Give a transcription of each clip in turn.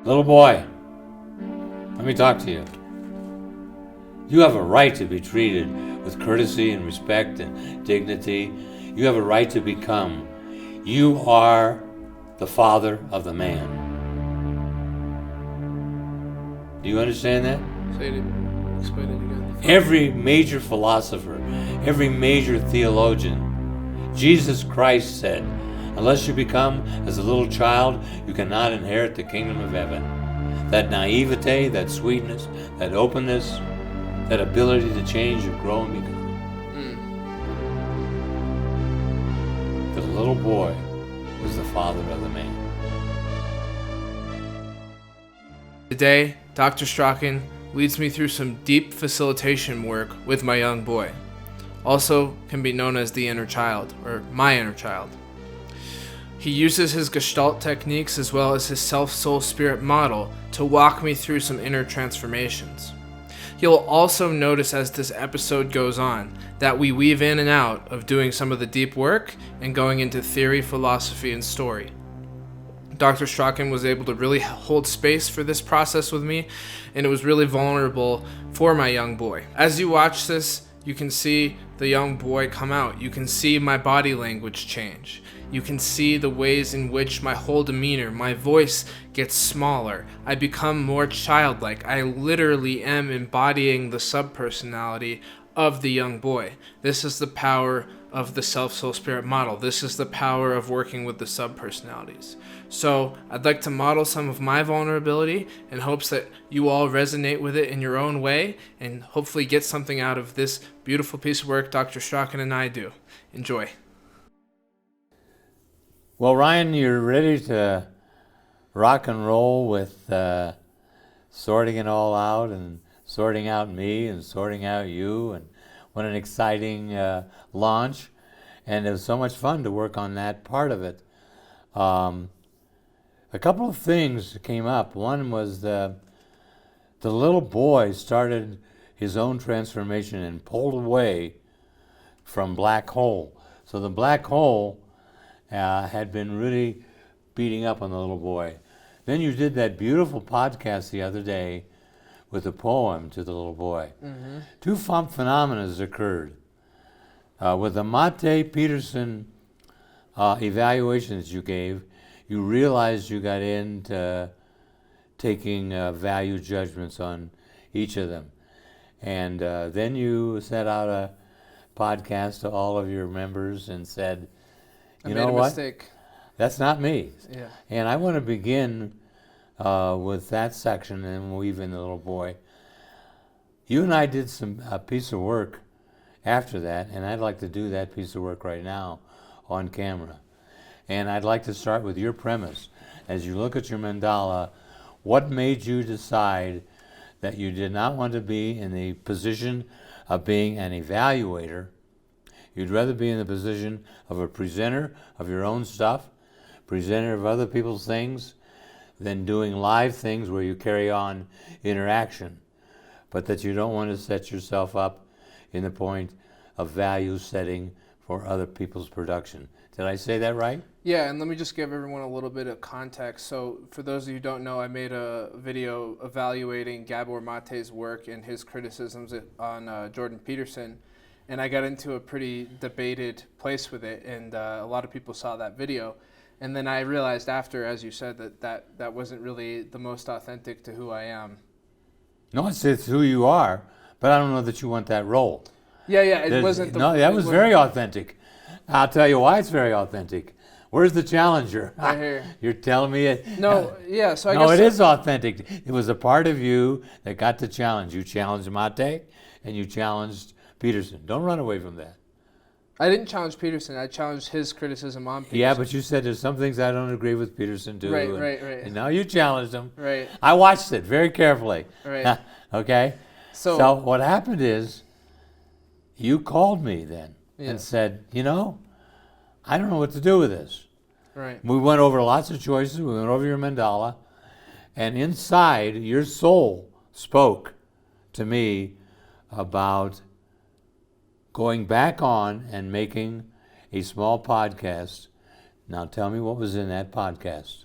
Little boy, let me talk to you. You have a right to be treated with courtesy and respect and dignity. You have a right to become. You are the father of the man. Do you understand that? Explain it again. Every major philosopher, every major theologian, Jesus Christ said, unless you become as a little child, you cannot inherit the kingdom of heaven. That naivete, that sweetness, that openness, that ability to change and grow and become. The little boy was the father of the man. Today, Dr. Strachan leads me through some deep facilitation work with my young boy. Also can be known as the inner child, or my inner child. He uses his Gestalt techniques as well as his self-soul-spirit model to walk me through some inner transformations. You'll also notice as this episode goes on that we weave in and out of doing some of the deep work and going into theory, philosophy, and story. Dr. Strachan was able to really hold space for this process with me, and it was really vulnerable for my young boy. As you watch this, you can see the young boy come out. You can see my body language change. You can see the ways in which my whole demeanor, my voice gets smaller. I become more childlike. I literally am embodying the subpersonality of the young boy. This is the power of the self-soul-spirit model. This is the power of working with the subpersonalities. So I'd like to model some of my vulnerability in hopes that you all resonate with it in your own way and hopefully get something out of this beautiful piece of work Dr. Strachan and I do. Enjoy. Well, Ryan, you're ready to rock and roll with sorting it all out and sorting out me and sorting out you, and what an exciting launch. And it was so much fun to work on that part of it. A couple of things came up. One was the little boy started his own transformation and pulled away from black hole. So the black hole had been really beating up on the little boy. Then you did that beautiful podcast the other day with a poem to the little boy. Mm-hmm. Two phenomena occurred. With the Mate Peterson evaluations you gave, you realized you got into taking value judgments on each of them. And then you sent out a podcast to all of your members and said, you know what? Mistake. That's not me. Yeah. And I want to begin with that section and weave in the little boy. You and I did a piece of work after that, and I'd like to do that piece of work right now on camera. And I'd like to start with your premise. As you look at your mandala, what made you decide that you did not want to be in the position of being an evaluator? You'd rather be in the position of a presenter of your own stuff, presenter of other people's things, than doing live things where you carry on interaction, but that you don't want to set yourself up in the point of value setting for other people's production. Did I say that right? Yeah, and let me just give everyone a little bit of context. So for those of you who don't know, I made a video evaluating Gabor Mate's work and his criticisms on Jordan Peterson. And I got into a pretty debated place with it, and a lot of people saw that video. And then I realized after, as you said, that wasn't really the most authentic to who I am. No, it's who you are, but I don't know that you want that role. Yeah, it wasn't. No, that was very authentic. I'll tell you why it's very authentic. Where's the challenger? Right here. You're telling me it? No, yeah, so I no, guess... it is authentic. It was a part of you that got the challenge. You challenged Mate, and you challenged Peterson. Don't run away from that. I didn't challenge Peterson. I challenged his criticism on Peterson. Yeah, but you said there's some things I don't agree with Peterson too. Right. And now you challenged him. Right. I watched it very carefully. Right. Okay? So what happened is you called me then and said, I don't know what to do with this. Right. We went over lots of choices. We went over your mandala. And inside, your soul spoke to me about going back on and making a small podcast. Now tell me what was in that podcast.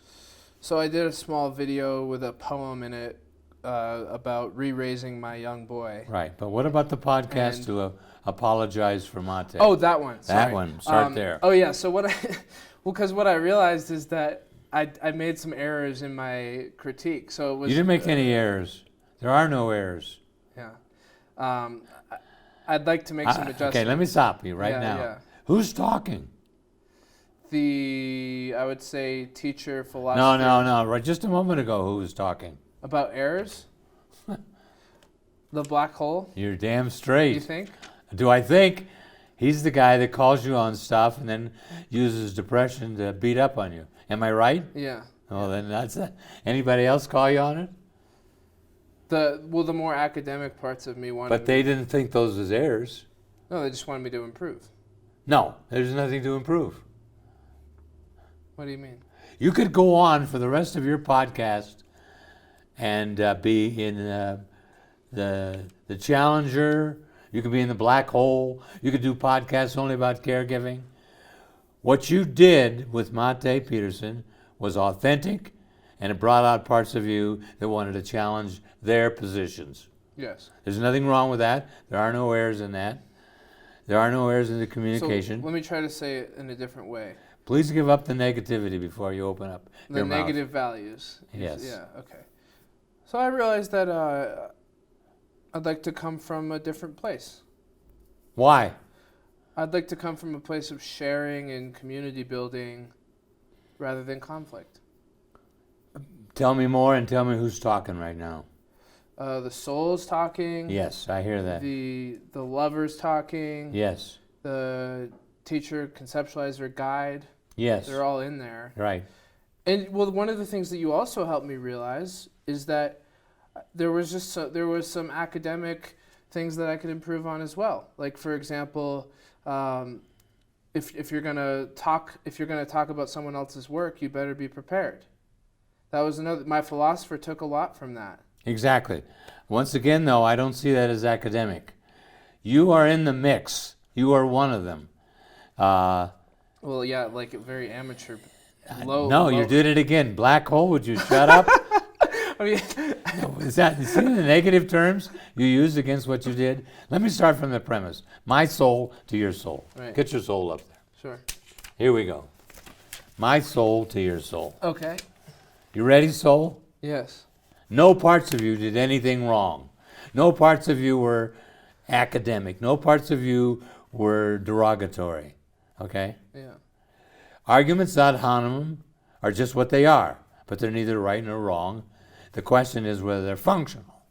So I did a small video with a poem in it about re-raising my young boy. Right, but what about the podcast And- to apologize for Mate? Oh, that one. that Sorry. one. Start there. Oh yeah. So because what I realized is that I made some errors in my critique. So it was. You didn't make any errors. There are no errors. Yeah. I'd like to make some adjustments. Okay, let me stop you right Yeah, now. yeah. Who's talking? I would say teacher, philosopher. No. Right, just a moment ago, who was talking? About errors? The black hole, You're damn you straight. think? Do I think? He's the guy that calls you on stuff and then uses depression to beat up on you. Am I right? Yeah. Oh, then that's it. Anybody else call you on it? The more academic parts of me wanted But they didn't think those as errors. No, they just wanted me to improve. No, there's nothing to improve. What do you mean? You could go on for the rest of your podcast and be in the Challenger. You could be in the Black Hole. You could do podcasts only about caregiving. What you did with Mate Peterson was authentic, and it brought out parts of you that wanted to challenge their positions. Yes. There's nothing wrong with that. There are no errors in that. There are no errors in the So communication. let me try to say it in a different way. Please give up the negativity before you open up The your mouth. negative values. Yes. Yeah, okay. So I realized that I'd like to come from a different place. Why? I'd like to come from a place of sharing and community building rather than conflict. Tell me more and tell me who's talking right now. The soul's talking. Yes, I hear that. The lover's talking. Yes. The teacher, conceptualizer, guide. Yes. They're all in there. Right. And well, one of the things that you also helped me realize is that there was some academic things that I could improve on as well. Like for example, if you're gonna talk about someone else's work, you better be prepared. That was my philosopher took a lot from that. Exactly. Once again, though, I don't see that as academic. You are in the mix. You are one of them. Well, yeah, like very amateur. You did it again. Black hole, would you shut up? I mean, Is that see the negative terms you used against what you did? Let me start from the premise. My soul to your soul. Right. Get your soul up there. sure. Here we go. My soul to your soul. Okay. You ready, soul? Yes. No parts of you did anything wrong. No parts of you were academic. No parts of you were derogatory. Okay? Yeah. Arguments ad hominem are just what they are, but they're neither right nor wrong. The question is whether they're functional.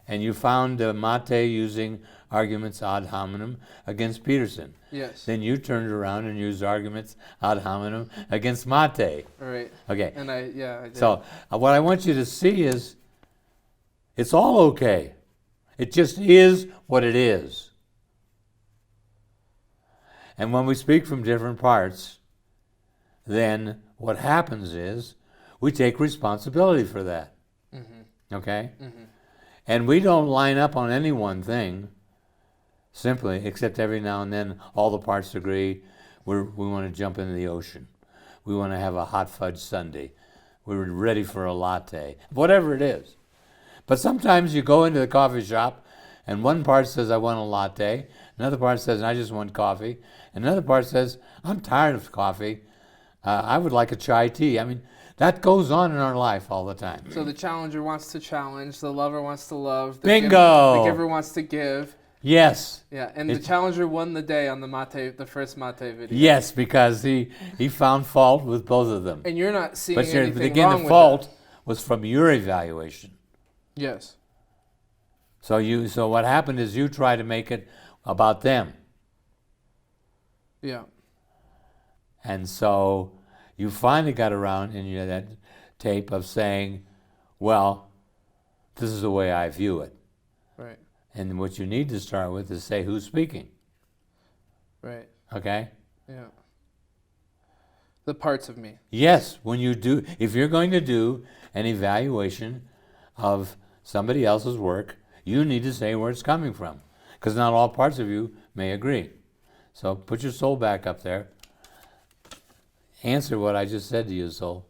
And you found Mate using arguments ad hominem against Peterson. Yes. Then you turned around and used arguments ad hominem against Mate. All right. Okay. And I did. So what I want you to see is it's all okay. It just is what it is. And when we speak from different parts, then what happens is we take responsibility for that. Mm-hmm. Okay? Mm-hmm. And we don't line up on any one thing simply, except every now and then all the parts agree we want to jump into the ocean. We want to have a hot fudge sundae. We're ready for a latte. Whatever it is. But sometimes you go into the coffee shop and one part says, I want a latte. Another part says, I just want coffee. Another part says, I'm tired of coffee. I would like a chai tea. I mean, that goes on in our life all the time. So the challenger wants to challenge, the lover wants to love, Bingo! The giver wants to give. Yes. Yeah, and the challenger won the day on the first Mate video. Yes, because he found fault with both of them. And you're not seeing But anything again, wrong the with fault that. was from your evaluation. Yes. So what happened is you try to make it about them. Yeah. And so you finally got around in that tape of saying, well, this is the way I view it. Right. And what you need to start with is say who's speaking. Right. Okay? Yeah. The parts of me. Yes, if you're going to do an evaluation of somebody else's work, you need to say where it's coming from, because not all parts of you may agree. So put your soul back up there. Answer what I just said to you, soul.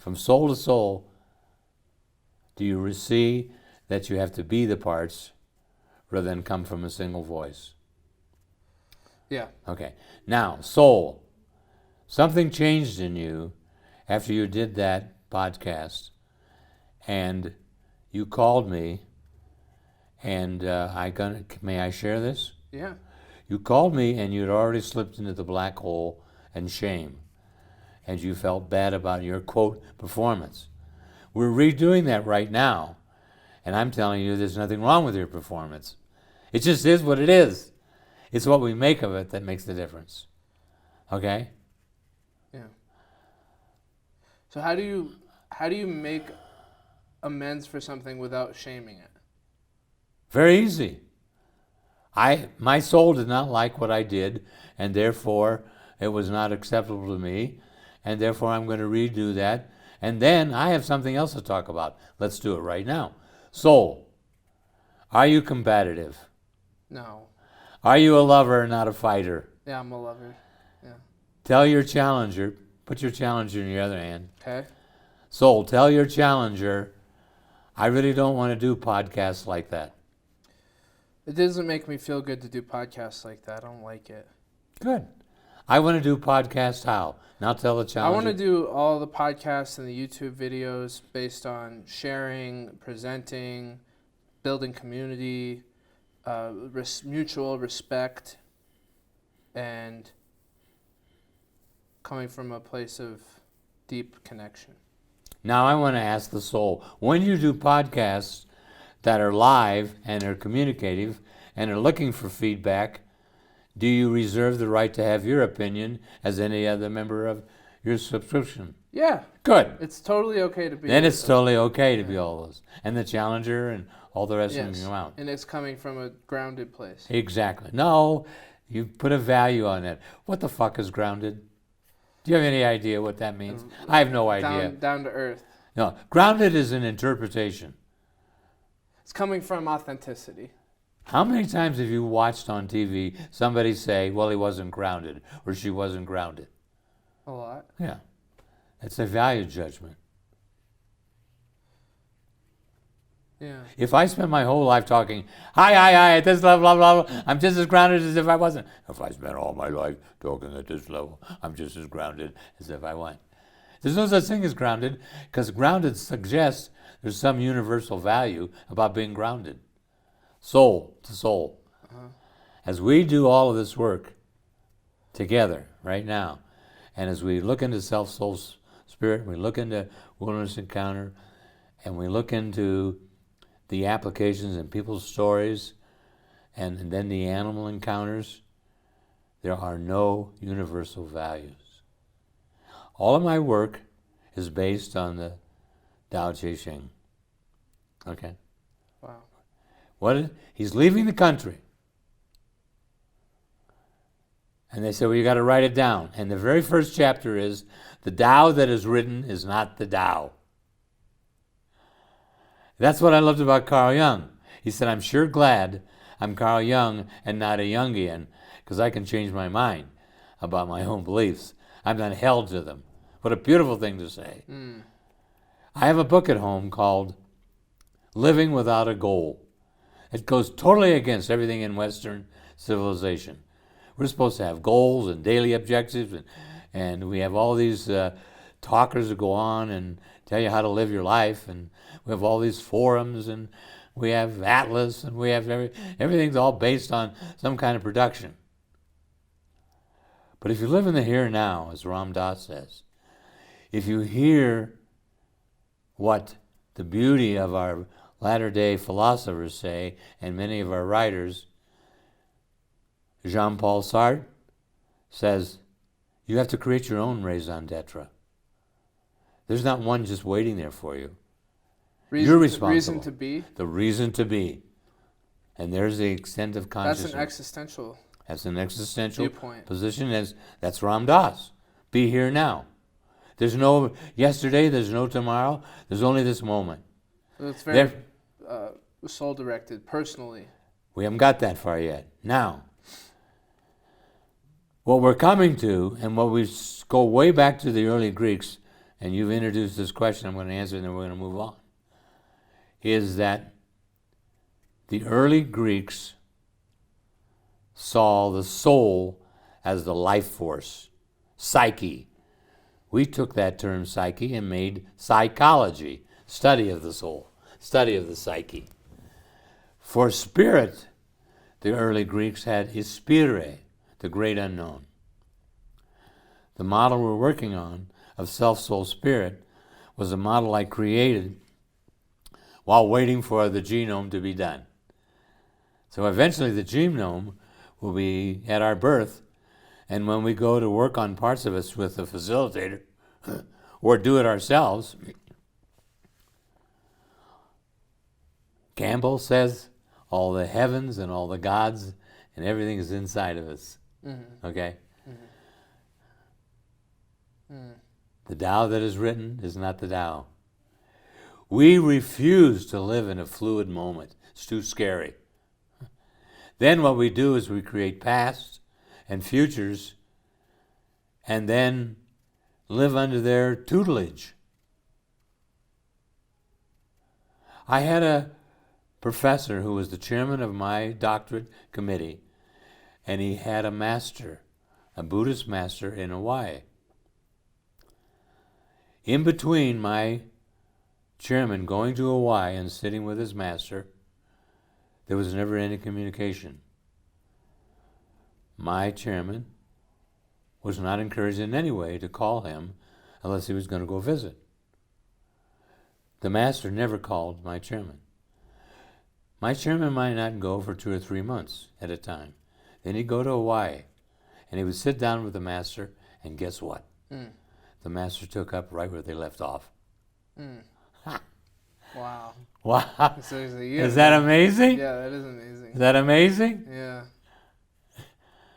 From soul to soul, do you see that you have to be the parts rather than come from a single voice? Yeah. Okay. Now, soul. Something changed in you after you did that podcast, and you called me, and may I share this? Yeah. You called me, and you'd already slipped into the black hole and shame, and you felt bad about your, quote, performance. We're redoing that right now, and I'm telling you there's nothing wrong with your performance. It just is what it is. It's what we make of it that makes the difference. Okay? Yeah. So how do you make amends for something without shaming it? Very easy. My soul did not like what I did, and therefore it was not acceptable to me, and therefore I'm going to redo that, and then I have something else to talk about. Let's do it right now. Soul, are you combative? No. Are you a lover, not a fighter? Yeah, I'm a lover. Yeah. Tell your challenger, put your challenger in your other hand. Okay. Soul, tell your challenger, I really don't want to do podcasts like that. It doesn't make me feel good to do podcasts like that. I don't like it. Good. I want to do podcasts how? Now tell the challenger. I want to do all the podcasts and the YouTube videos based on sharing, presenting, building community, mutual respect, and coming from a place of deep connection. Now I want to ask the soul, when you do podcasts that are live and are communicative and are looking for feedback, do you reserve the right to have your opinion as any other member of your subscription? Yeah. Good. It's totally okay to be. Then it's totally okay to be all those. And the challenger and all the rest of them come out. And it's coming from a grounded place. Exactly. No, you put a value on it. What the fuck is grounded? Do you have any idea what that means? I have no idea. Down to earth. No, grounded is an interpretation. It's coming from authenticity. How many times have you watched on TV somebody say, well, he wasn't grounded or she wasn't grounded? A lot. Yeah. It's a value judgment. Yeah. If I spend my whole life talking, hi, at this level, blah, blah, blah, I'm just as grounded as if I wasn't. If I spent all my life talking at this level, I'm just as grounded as if I went. There's no such thing as grounded, because grounded suggests there's some universal value about being grounded. Soul to soul. Uh-huh. As we do all of this work together right now, and as we look into self, soul, spirit, we look into wilderness encounter, and we look into the applications in people's stories, and then the animal encounters, there are no universal values. All of my work is based on the Tao Te Ching. Okay? Wow. He's leaving the country. And they said, well, you got to write it down. And the very first chapter is, the Tao that is written is not the Tao. That's what I loved about Carl Jung. He said, I'm sure glad I'm Carl Jung and not a Jungian, because I can change my mind about my own beliefs. I'm not held to them. What a beautiful thing to say. Mm. I have a book at home called Living Without a Goal. It goes totally against everything in Western civilization. We're supposed to have goals and daily objectives, and we have all these talkers that go on and tell you how to live your life, and we have all these forums, and we have Atlas, and we have everything's all based on some kind of production. But if you live in the here and now, as Ram Dass says, if you hear what the beauty of our latter-day philosophers say, and many of our writers, Jean-Paul Sartre says, you have to create your own raison d'etre. There's not one just waiting there for you. You're responsible. Reason to be? The reason to be. And there's the extent of consciousness. That's an existential viewpoint. Position. That's Ram Dass. Be here now. There's no yesterday, there's no tomorrow, there's only this moment. It's very soul-directed, personally. We haven't got that far yet. Now, what we're coming to, and what we go way back to the early Greeks and you've introduced this question, I'm going to answer it and then we're going to move on, is that the early Greeks saw the soul as the life force, psyche. We took that term psyche and made psychology, study of the soul, study of the psyche. For spirit, the early Greeks had ispire, the great unknown. The model we're working on of self, soul, spirit was a model I created while waiting for the genome to be done. So eventually the genome will be at our birth, and when we go to work on parts of us with a facilitator or do it ourselves, Campbell says all the heavens and all the gods and everything is inside of us. Mm-hmm. Okay? Mm-hmm. Mm. The Tao that is written is not the Tao. We refuse to live in a fluid moment. It's too scary. Then what we do is we create past and futures and then live under their tutelage. I had a professor who was the chairman of my doctorate committee, and he had a master, a Buddhist master in Hawaii. In between my chairman going to Hawaii and sitting with his master, there was never any communication. My chairman was not encouraged in any way to call him unless he was going to go visit. The master never called my chairman. My chairman might not go for 2 or 3 months at a time. Then he'd go to Hawaii, and he would sit down with the master, and guess what? Mm. The master took up right where they left off. Mm. Wow. Wow. Is that amazing? Yeah, that is amazing. Is that amazing? Yeah.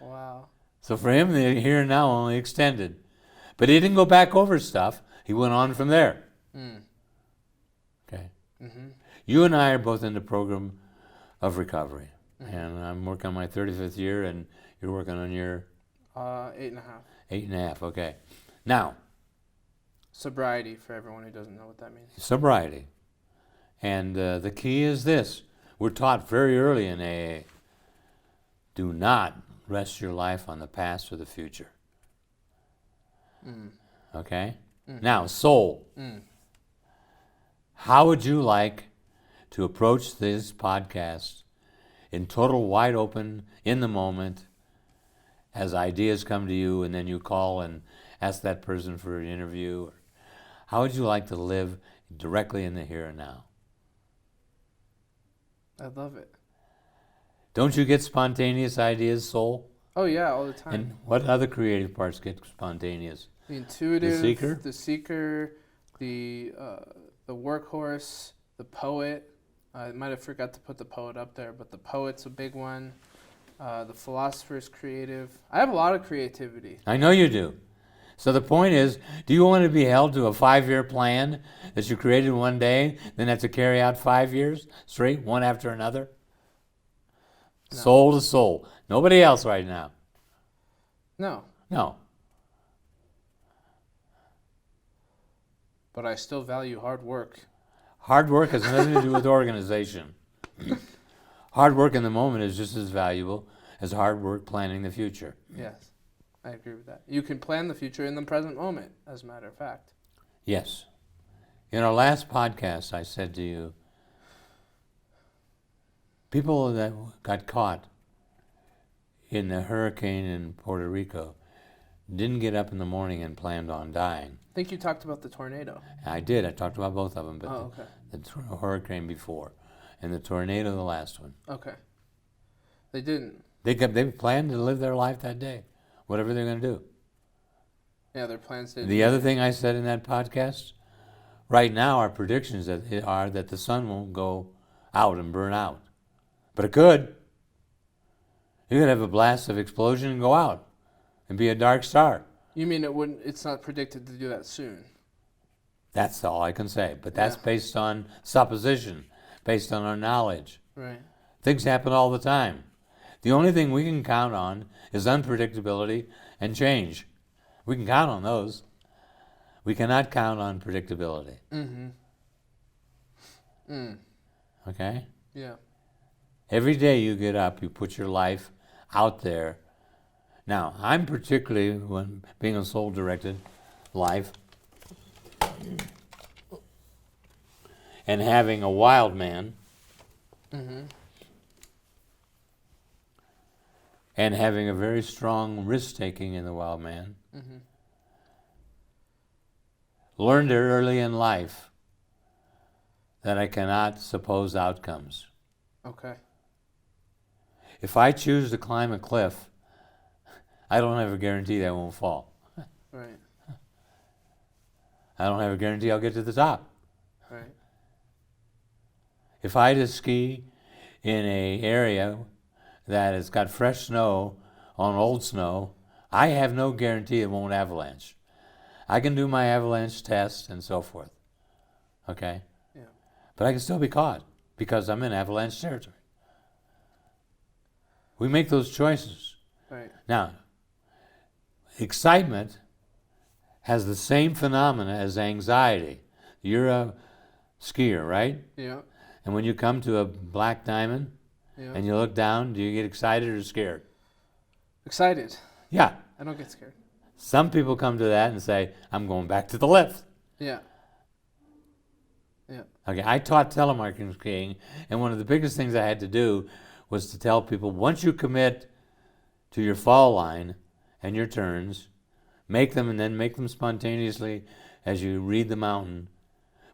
Wow. So for him, the here and now only extended. But he didn't go back over stuff. He went on from there. Mm. Okay. Mm-hmm. You and I are both in the program of recovery. Mm-hmm. And I'm working on my 35th year, and you're working on your... 8.5. 8.5, okay. Now... Sobriety, for everyone who doesn't know what that means. Sobriety. And the key is this. We're taught very early in AA, do not rest your life on the past or the future. Mm. Okay? Mm. Now, soul. Mm. How would you like to approach this podcast in total wide open, in the moment, as ideas come to you and then you call and ask that person for an interview? How would you like to live directly in the here and now? I love it. Don't you get spontaneous ideas, soul? Oh yeah, all the time. And what other creative parts get spontaneous? The intuitive, the seeker, the workhorse, the poet. I might have forgot to put the poet up there, but the poet's a big one. The philosopher's creative. I have a lot of creativity. I know you do. So the point is, do you want to be held to a 5-year plan that you created one day, then have to carry out 5 years straight, one after another? No. Soul to soul. Nobody else right now. No. No. But I still value hard work. Hard work has nothing to do with organization. Hard work in the moment is just as valuable as hard work planning the future. Yes. I agree with that. You can plan the future in the present moment, as a matter of fact. Yes. In our last podcast, I said to you, people that got caught in the hurricane in Puerto Rico didn't get up in the morning and planned on dying. I think you talked about the tornado. I did. I talked about both of them, but okay. the hurricane before and the tornado, the last one. Okay. They didn't. They planned to live their life that day. Whatever they're going to do. Yeah, their plans did. The other thing I said in that podcast, right now our predictions are that the sun won't go out and burn out. But it could. You could have a blast of explosion and go out and be a dark star. You mean it's not predicted to do that soon? That's all I can say. But that's based on supposition, based on our knowledge. Right. Things happen all the time. The only thing we can count on is unpredictability and change. We can count on those. We cannot count on predictability. Mm-hmm. Mm. Okay? Yeah. Every day you get up, you put your life out there. Now, I'm particularly, when being a soul-directed life, and having a wild man, Mm-hmm. and having a very strong risk-taking in the wild man, Mm-hmm. learned early in life that I cannot suppose outcomes. Okay. If I choose to climb a cliff, I don't have a guarantee that I won't fall. Right. I don't have a guarantee I'll get to the top. Right. If I just ski in an area that has got fresh snow on old snow, I have no guarantee it won't avalanche. I can do my avalanche test and so forth. Okay? Yeah. But I can still be caught because I'm in avalanche territory. We make those choices. Right. Now, excitement has the same phenomena as anxiety. You're a skier, right? Yeah. And when you come to a black diamond Yeah. and you look down, do you get excited or scared? Excited. Yeah. I don't get scared. Some people come to that and say, I'm going back to the left. Yeah. Yeah. Okay, I taught telemarketing skiing, and one of the biggest things I had to do was to tell people, once you commit to your fall line and your turns, make them and then make them spontaneously as you read the mountain.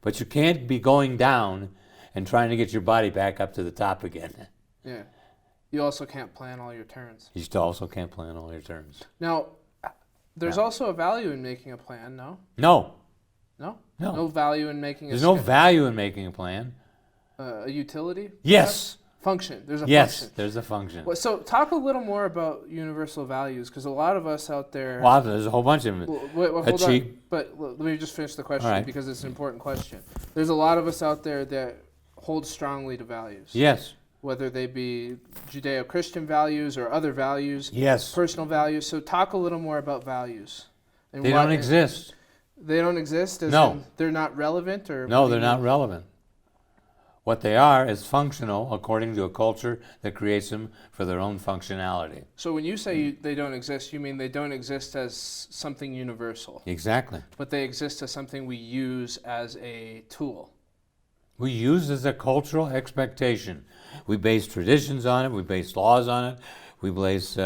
But you can't be going down and trying to get your body back up to the top again. Yeah. You also can't plan all your turns. You still also can't plan all your turns. Now, there's Yeah. also a value in making a plan, no? No. No? No. No value in making There's no value in making a plan. A utility? Yes. perhaps? Function. There's a Yes, function. there's a function. Well, so talk a little more about universal values, because a lot of us out there... Well, there's a whole bunch of them. Wait, hold on. Achieve. But let me just finish the question, All right. because it's an important question. There's a lot of us out there that hold strongly to values. Yes. Whether they be Judeo-Christian values or other values, Yes. personal values. So talk a little more about values. And They why- don't exist. They don't exist? As No. in they're not relevant? Or No, what do they're you not mean? relevant. What they are is functional according to a culture that creates them for their own functionality. So when you say they don't exist, you mean they don't exist as something universal, Exactly. but they exist as something we use as a tool. We use it as a cultural expectation. We base traditions on it. We base laws on it. We base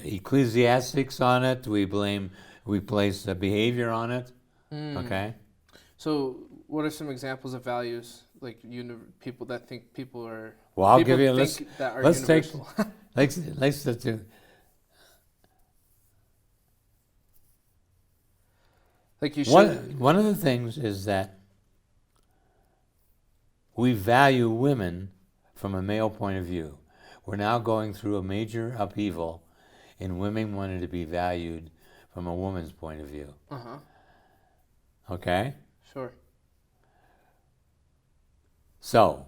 ecclesiastics on it. We place behavior on it. Okay. So what are some examples of values, like people that think people are... Well, I'll people give you. think that are Let's take. universal? let's do. Like you should... One of the things is that we value women from a male point of view. We're now going through a major upheaval in women wanting to be valued from a woman's point of view. Uh-huh. Okay? Sure. So,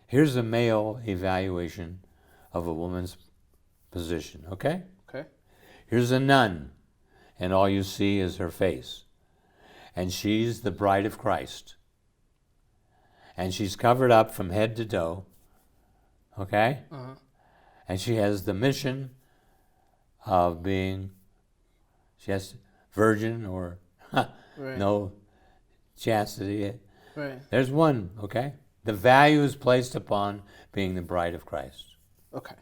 here's a male evaluation of a woman's position, okay? Okay. Here's a nun, and all you see is her face. And she's the bride of Christ. And she's covered up from head to toe, okay? Uh-huh. And she has the mission of being, she has virgin or Right. no chastity. Right. There's one, okay? The value is placed upon being the bride of Christ. Okay.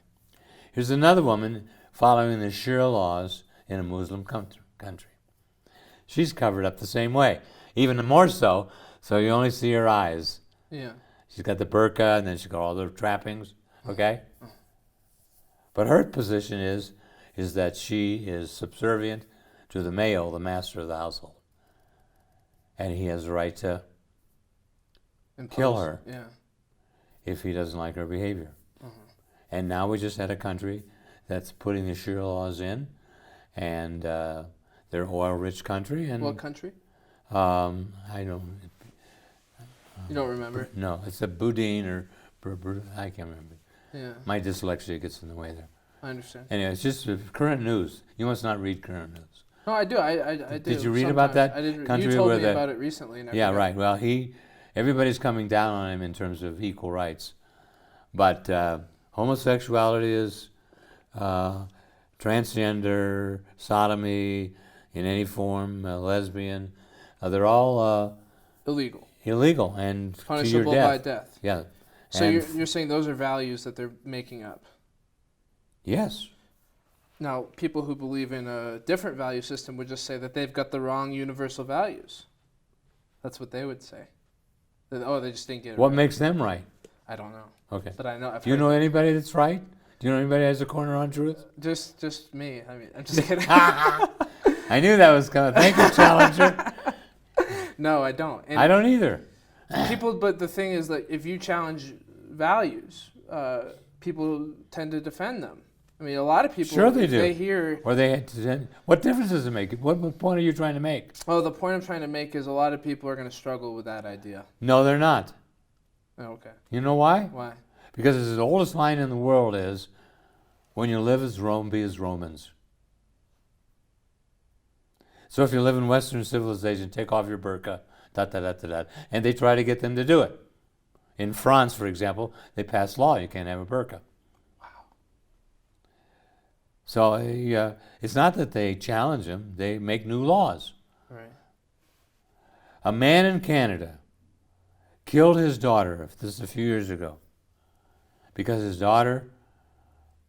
Here's another woman following the Sharia laws in a Muslim country. She's covered up the same way, even more so you only see her eyes. Yeah. She's got the burqa, and then she's got all the trappings, okay? But her position is that she is subservient to the male, the master of the household. And he has the right to kill her Yeah. if he doesn't like her behavior. And now we just had a country that's putting the Sharia laws in, and they're oil-rich country. And What country? I don't. You don't remember? No, it's a Boudin or I can't remember. Yeah. My dyslexia gets in the way there. I understand. Anyway, it's just current news. You must not read current news. No, I do. I do. Did you read about that I didn't. country You told where me the about it recently. And I yeah, forgot. right. Well, everybody's coming down on him in terms of equal rights, but homosexuality is transgender, sodomy in any form, lesbian. They're all Illegal. illegal and to your Punishable death. by death. Yeah. So And you're saying those are values that they're making up. yes. Now, people who believe in a different value system would just say that they've got the wrong universal values. That's what they would say. That, they just didn't get it What right. makes them right? I don't know. Okay. But I know. Do you know anybody that's right? Do you know anybody that has a corner on truth? Just me. I mean, I'm just kidding. I knew that was coming. Thank you, Challenger. No, I don't. And I don't either. but the thing is that if you challenge values, people tend to defend them. I mean, a lot of people, Sure they do. they hear... Or what difference does it make? What point are you trying to make? Well, the point I'm trying to make is a lot of people are going to struggle with that idea. No, they're not. Oh, okay. You know why? Why? Because the oldest line in the world is, when you live as Rome, be as Romans. So if you live in Western civilization, take off your burqa, and they try to get them to do it. In France, for example, they pass law, you can't have a burqa. So it's not that they challenge them, they make new laws. Right. A man in Canada killed his daughter, this is a few years ago, because his daughter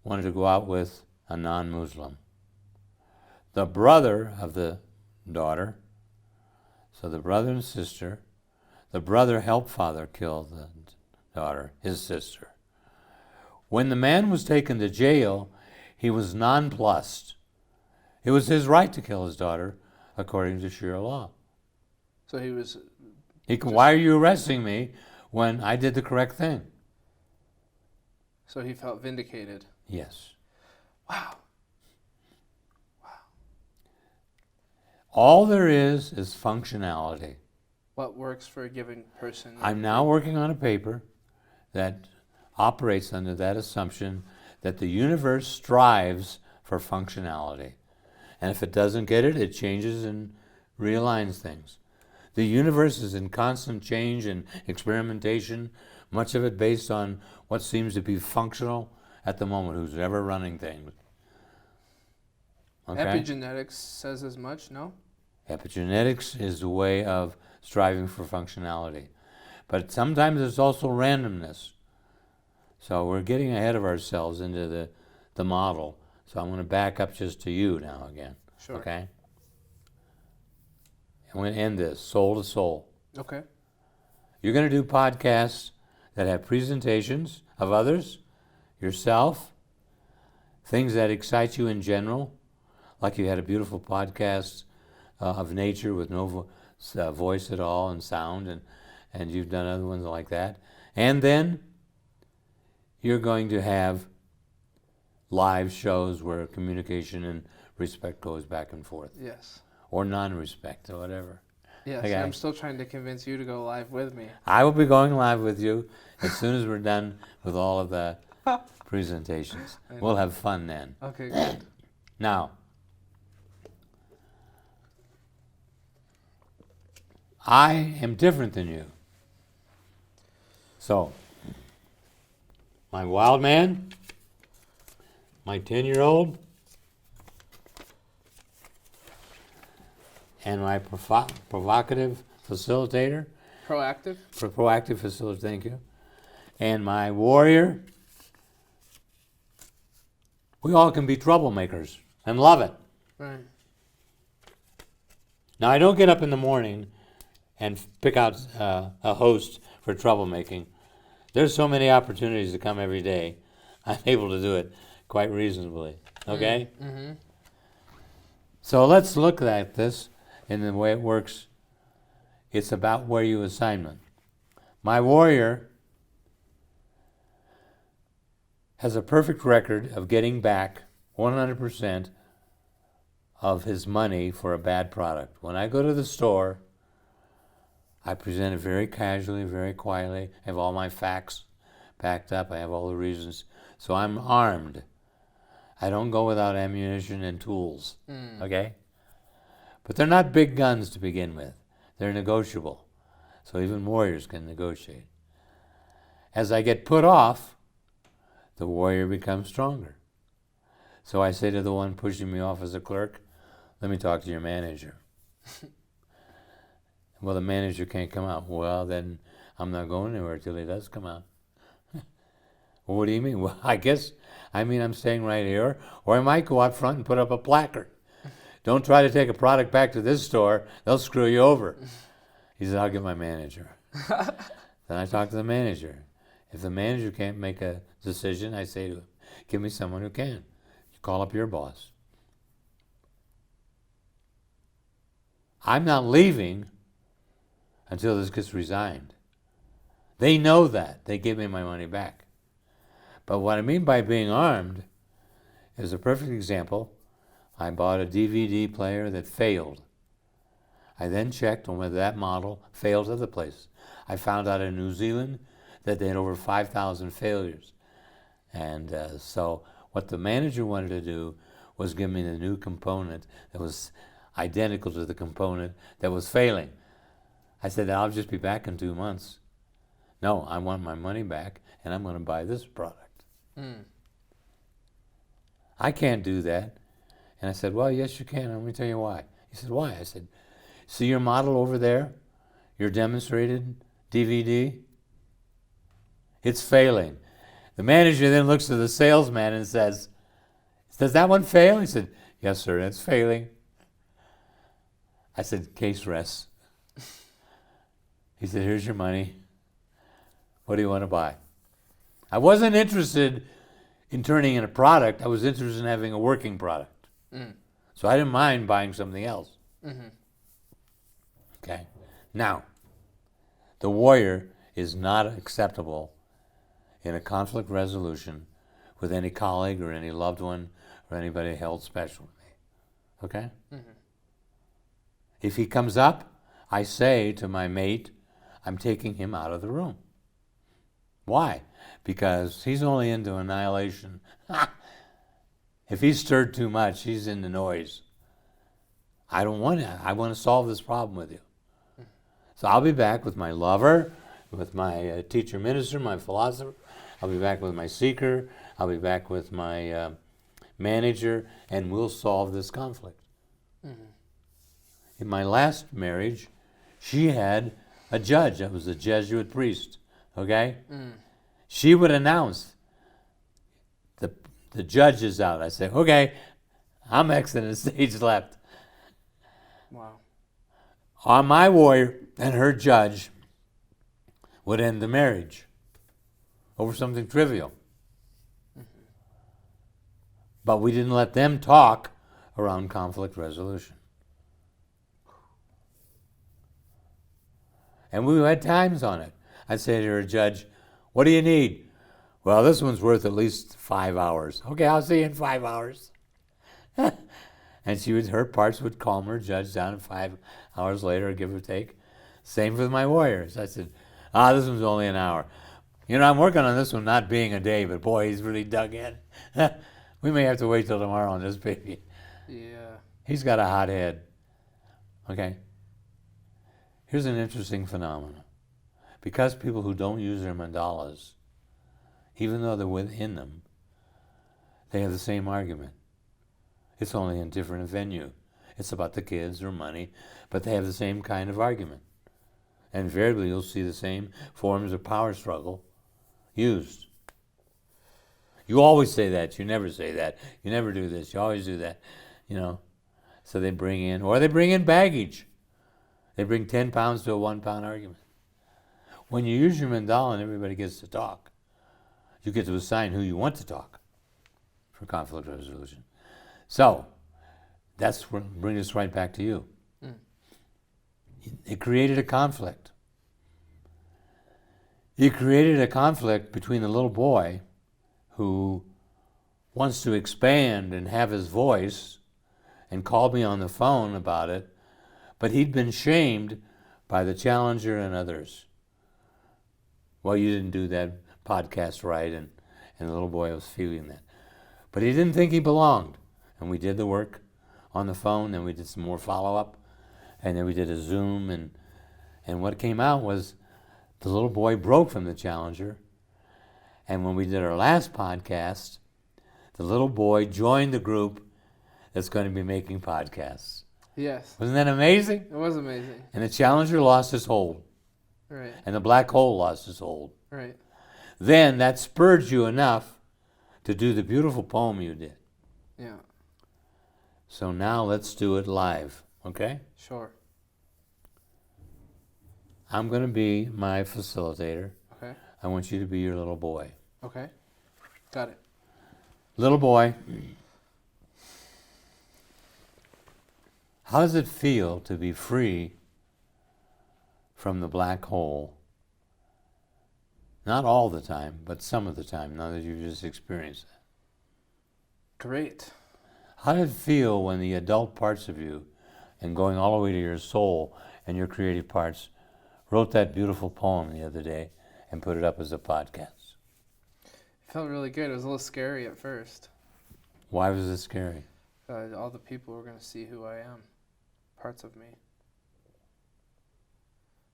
wanted to go out with a non-Muslim. The brother of the daughter, so the brother and sister, the brother helped father kill the daughter, his sister. When the man was taken to jail, he was nonplussed. It was his right to kill his daughter, according to Sharia law. So he was... Why are you arresting me when I did the correct thing? So he felt vindicated. Yes. Wow. All there is functionality. What works for a given person? I'm now working on a paper that operates under that assumption that the universe strives for functionality. And if it doesn't get it, it changes and realigns things. The universe is in constant change and experimentation, much of it based on what seems to be functional at the moment, who's ever running things. Okay? Epigenetics says as much, no? Epigenetics is the way of striving for functionality. But sometimes there's also randomness. So we're getting ahead of ourselves into the model. So I'm going to back up just to you now again. Sure. Okay? I'm going to end this, soul to soul. Okay. You're going to do podcasts that have presentations of others, yourself, things that excite you in general, like you had a beautiful podcast of nature with no voice at all and sound, and you've done other ones like that. And then you're going to have live shows where communication and respect goes back and forth. Yes. Or non-respect or whatever. Yes, Okay. I'm still trying to convince you to go live with me. I will be going live with you as soon as we're done with all of the presentations. We'll have fun then. Okay, good. Now, I am different than you. So, my wild man, my 10-year-old, and my provocative facilitator, Proactive? proactive facilitator, thank you, and my warrior, we all can be troublemakers and love it. Right. Now, I don't get up in the morning and pick out a host for troublemaking. There's so many opportunities to come every day. I'm able to do it quite reasonably. Okay? Mm-hmm. So let's look at this in the way it works. It's about where you assignment. My warrior has a perfect record of getting back 100% of his money for a bad product. When I go to the store, I present it very casually, very quietly. I have all my facts backed up. I have all the reasons. So I'm armed. I don't go without ammunition and tools. Okay? But they're not big guns to begin with. They're negotiable. So even warriors can negotiate. As I get put off, the warrior becomes stronger. So I say to the one pushing me off as a clerk, let me talk to your manager. Well, the manager can't come out. Well, then I'm not going anywhere till he does come out. Well, what do you mean? Well, I'm staying right here, or I might go out front and put up a placard. Don't try to take a product back to this store. They'll screw you over. He said, I'll get my manager. Then I talk to the manager. If the manager can't make a decision, I say to him, give me someone who can. You call up your boss. I'm not leaving until this gets resigned. They know that. They give me my money back. But what I mean by being armed is a perfect example. I bought a DVD player that failed. I then checked on whether that model failed other places. I found out in New Zealand that they had over 5,000 failures. And so what the manager wanted to do was give me the new component that was identical to the component that was failing. I said, I'll just be back in 2 months. No, I want my money back, and I'm going to buy this product. I can't do that. And I said, well, yes, you can. Let me tell you why. He said, why? I said, see your model over there? Your demonstrated DVD? It's failing. The manager then looks to the salesman and says, does that one fail? He said, yes, sir, it's failing. I said, case rests. He said, here's your money. What do you want to buy? I wasn't interested in turning in a product. I was interested in having a working product. So I didn't mind buying something else. Okay. Now, the warrior is not acceptable in a conflict resolution with any colleague or any loved one or anybody held special to me. Okay? If he comes up, I say to my mate, I'm taking him out of the room. Why? Because he's only into annihilation. If he's stirred too much, he's into noise. I don't want to. I want to solve this problem with you. So I'll be back with my lover, with my teacher minister, my philosopher. I'll be back with my seeker. I'll be back with my manager, and we'll solve this conflict. In my last marriage, she had a judge that was a Jesuit priest. Okay? She would announce, the judge is out. I say, okay, I'm exiting stage left. Wow. On my warrior and her judge would end the marriage over something trivial. But we didn't let them talk around conflict resolution. And we had times on it. I'd say to her, judge, what do you need? Well, this one's worth at least 5 hours. Okay, I'll see you in 5 hours. And her parts would calm her judge down, and 5 hours later, give or take. Same with my warriors. I said, this one's only an hour. I'm working on this one not being a day, but boy, he's really dug in. We may have to wait till tomorrow on this baby. Yeah. He's got a hot head. Okay? Here's an interesting phenomenon. Because people who don't use their mandalas, even though they're within them, they have the same argument. It's only in a different venue. It's about the kids or money, but they have the same kind of argument. And invariably, you'll see the same forms of power struggle used. You always say that. You never say that. You never do this. You always do that. So they bring in baggage. They bring 10 pounds to a 1 pound argument. When you use your mandala and everybody gets to talk, you get to assign who you want to talk for conflict resolution. So, that's what brings us right back to you. It created a conflict. It created a conflict between the little boy who wants to expand and have his voice and called me on the phone about it, but he'd been shamed by the challenger and others. Well, you didn't do that podcast right, and the little boy was feeling that. But he didn't think he belonged. And we did the work on the phone, and we did some more follow-up, And then we did a Zoom, and what came out was the little boy broke from the challenger. And when we did our last podcast, the little boy joined the group that's going to be making podcasts. Yes. Wasn't that amazing? It was amazing. And the challenger lost his hold. Right. And the black hole lost his hold. Right. Then that spurred you enough to do the beautiful poem you did. Yeah. So now let's do it live, okay? Sure. I'm going to be my facilitator. Okay. I want you to be your little boy. Okay. Got it. Little boy, how does it feel to be free from the black hole? Not all the time, but some of the time, now that you've just experienced that. Great. How did it feel when the adult parts of you, and going all the way to your soul and your creative parts, wrote that beautiful poem the other day and put it up as a podcast? It felt really good. It was a little scary at first. Why was it scary? All the people were going to see who I am. Parts of me.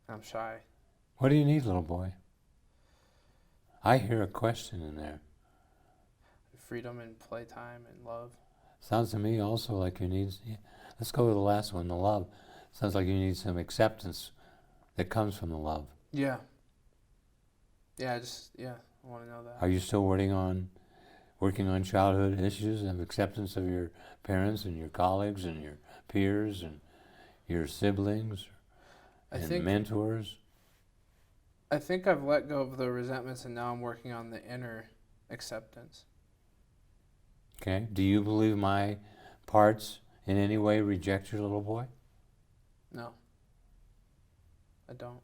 I'm shy. What do you need, little boy? I hear a question in there. Freedom and playtime and love. Sounds to me also like you need, let's go with the last one, the love. Sounds like you need some acceptance that comes from the love. Yeah. Yeah, I want to know that. Are you still working on childhood issues of acceptance of your parents and your colleagues and your peers and your siblings and mentors? I think I've let go of the resentments and now I'm working on the inner acceptance. Okay. Do you believe my parts in any way reject your little boy? No. I don't.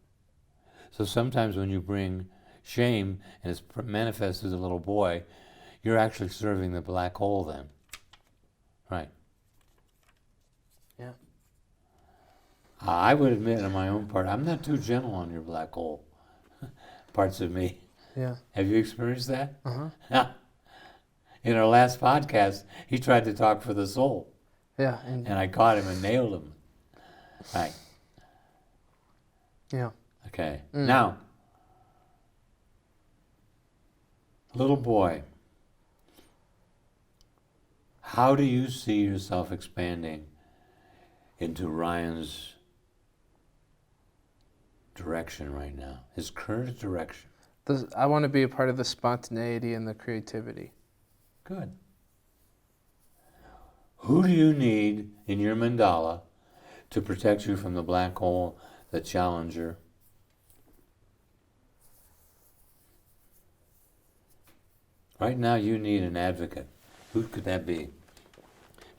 So sometimes when you bring shame and it's manifested as a little boy, you're actually serving the black hole then. Right. Yeah. I would admit on my own part, I'm not too gentle on your black hole parts of me. Yeah. Have you experienced that? Uh-huh. In our last podcast, he tried to talk for the soul. Yeah. And I caught him and nailed him. Right. Yeah. Okay. Now, little boy, how do you see yourself expanding into Ryan's direction right now, his current direction? I want to be a part of the spontaneity and the creativity. Good. Who do you need in your mandala to protect you from the black hole, the challenger? Right now you need an advocate. Who could that be?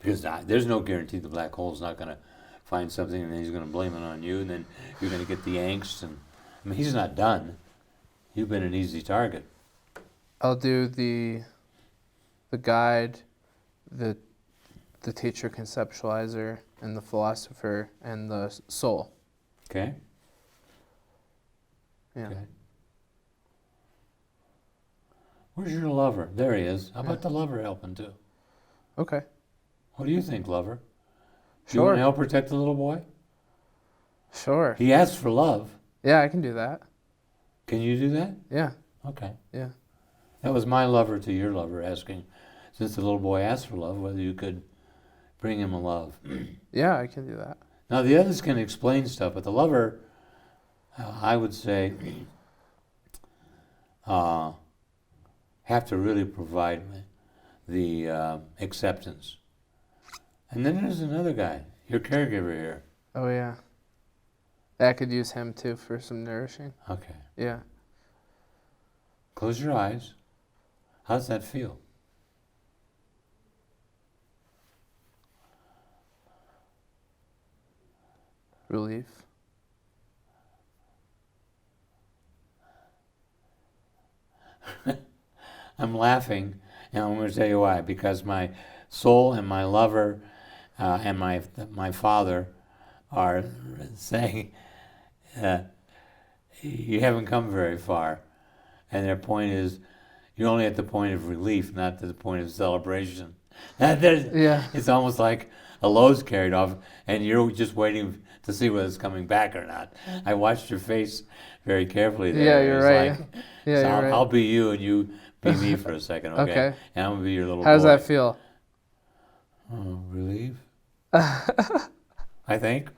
Because there's no guarantee the black hole is not going to find something and then he's going to blame it on you and then you're going to get the angst. And I mean, he's not done. You've been an easy target. I'll do the guide, the teacher conceptualizer, and the philosopher, and the soul. Okay? Yeah. Okay. Where's your lover? There he is. How about the lover helping too? Okay. What do you think, lover? Do you Sure. want to help protect the little boy? Sure. He asked for love. Yeah, I can do that. Can you do that? Yeah. Okay. Yeah. That was my lover to your lover asking, since the little boy asked for love, whether you could bring him a love. Yeah, I can do that. Now, the others can explain stuff, but the lover, I would say, have to really provide the acceptance. And then there's another guy, your caregiver here. Oh, yeah. I could use him, too, for some nourishing. Okay. Yeah. Close your eyes. How does that feel? Relief. I'm laughing, and I'm going to tell you why. Because my soul and my lover and my father are saying, you haven't come very far. And their point is, you're only at the point of relief, not to the point of celebration. Yeah. It's almost like a load's carried off, and you're just waiting to see whether it's coming back or not. I watched your face very carefully there. Yeah, It you're was right. like, Yeah, so you're right. I'll be you and you be me for a second, okay? Okay. And I'm going to be your little boy. How does that feel? Oh, relief? I think.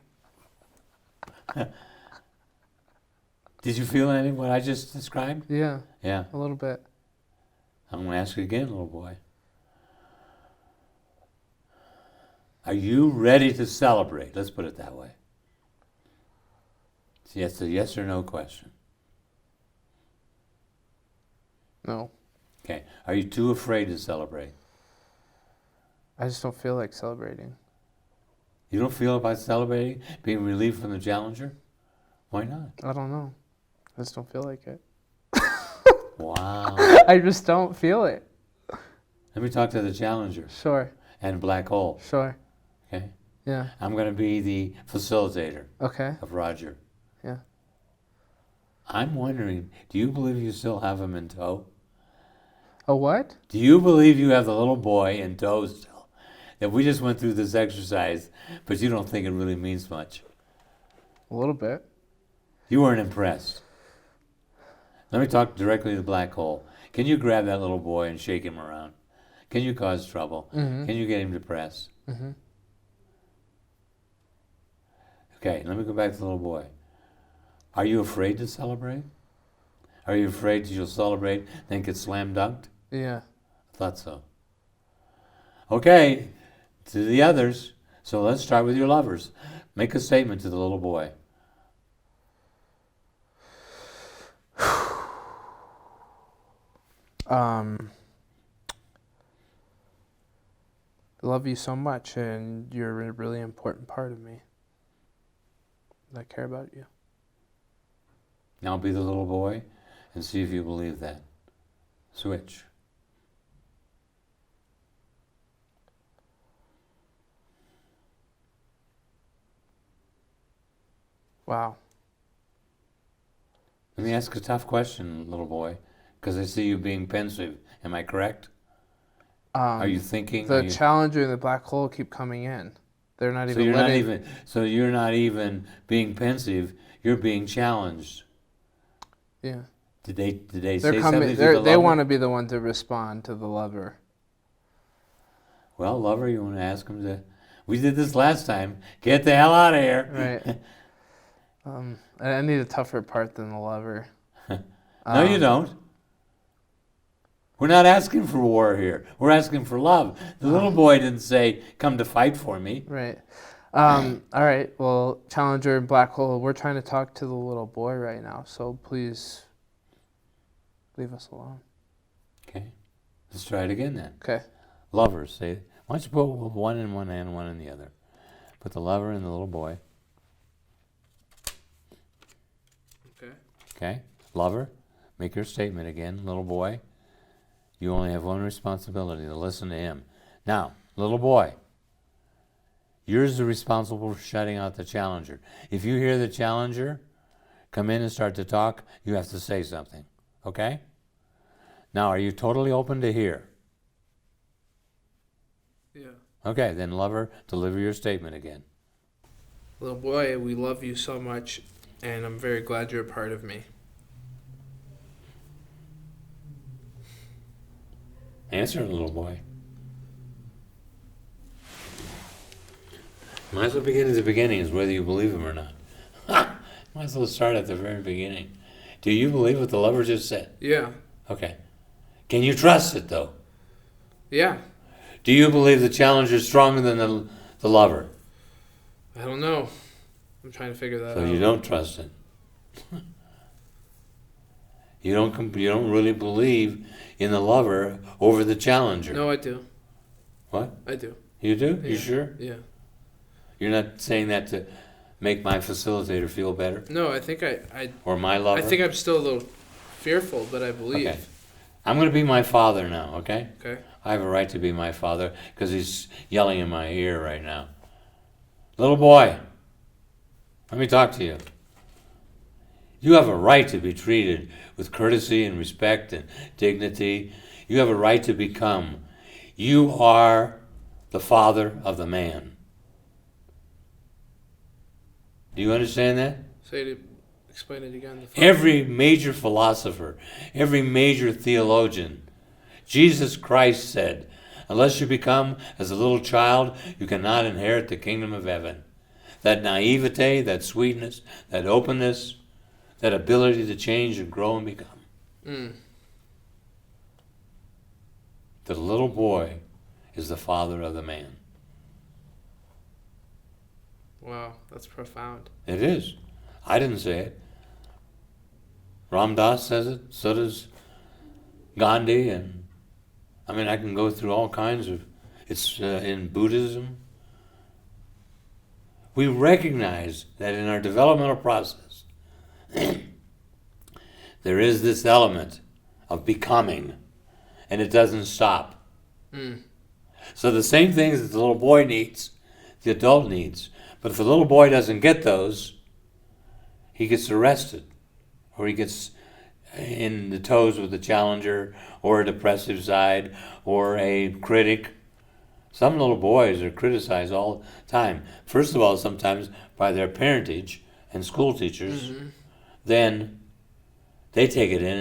Did you feel anything what I just described? Yeah, Yeah. a little bit. I'm going to ask you again, little boy. Are you ready to celebrate? Let's put it that way. See, it's a yes or no question. No. Okay. Are you too afraid to celebrate? I just don't feel like celebrating. You don't feel about celebrating, being relieved from the challenger? Why not? I don't know. I just don't feel like it. Wow. I just don't feel it. Let me talk to the challenger Sure. and black hole. Sure. Okay. Yeah. I'm going to be the facilitator Okay. of Roger. Yeah. I'm wondering, do you believe you still have him in tow? A what? Do you believe you have the little boy in tow still? That we just went through this exercise, but you don't think it really means much? A little bit. You weren't impressed. Let me talk directly to the black hole. Can you grab that little boy and shake him around? Can you cause trouble? Mm-hmm. Can you get him depressed? Mm-hmm. Okay, let me go back to the little boy. Are you afraid to celebrate? Are you afraid that you'll celebrate, then get slam dunked? Yeah. I thought so. Okay, to the others. So let's start with your lovers. Make a statement to the little boy. I love you so much, and you're a really important part of me. I care about you. Now be the little boy and see if you believe that. Switch. Wow. Let me ask a tough question, little boy, because I see you being pensive. Am I correct? Are you thinking? The challenger and the black hole keep coming in. They're not even letting... So you're not even being pensive. You're being challenged. Yeah. Did they They're say coming. something to the lover? They want to be the one to respond to the lover. Well, lover, you want to ask him to... We did this last time. Get the hell out of here. Right. I need a tougher part than the lover. No, you don't. We're not asking for war here. We're asking for love. The little boy didn't say, come to fight for me. Right. All right. Well, Challenger and Black Hole, we're trying to talk to the little boy right now, so please leave us alone. Okay. Let's try it again then. Okay. Lovers, say, why don't you put one in one hand, one in the other. Put the lover and the little boy. Okay. Okay. Lover, make your statement again. Little boy, you only have one responsibility, to listen to him. Now, little boy, you're the responsible for shutting out the challenger. If you hear the challenger come in and start to talk, you have to say something. Okay? Now, are you totally open to hear? Yeah. Okay, then lover, deliver your statement again. Little boy, we love you so much, and I'm very glad you're a part of me. Answer, little boy. Might as well begin at the beginning, is whether you believe him or not. Might as well start at the very beginning. Do you believe what the lover just said? Yeah. Okay. Can you trust it, though? Yeah. Do you believe the challenger is stronger than the lover? I don't know. I'm trying to figure that out. So you don't trust it. You don't really believe in the lover over the challenger. No, I do. What? I do. You do? Yeah. You sure? Yeah. You're not saying that to make my facilitator feel better? No, I think I Or my lover? I think I'm still a little fearful, but I believe. Okay. I'm going to be my father now, okay? Okay. I have a right to be my father because he's yelling in my ear right now. Little boy, let me talk to you. You have a right to be treated with courtesy and respect and dignity. You have a right to become. You are the father of the man. Do you understand that? Explain it again. Every major philosopher, every major theologian, Jesus Christ said, unless you become as a little child, you cannot inherit the kingdom of heaven. That naivete, that sweetness, that openness, that ability to change and grow and become. The little boy is the father of the man. Wow, that's profound. It is. I didn't say it. Ram Dass says it. So does Gandhi. And I mean, I can go through all kinds of... It's in Buddhism. We recognize that in our developmental process, there is this element of becoming, and it doesn't stop. So the same things that the little boy needs, the adult needs. But if the little boy doesn't get those, he gets arrested, or he gets in the toes with a challenger, or a depressive side, or a critic. Some little boys are criticized all the time. First of all, sometimes by their parentage and school teachers. Then they take it in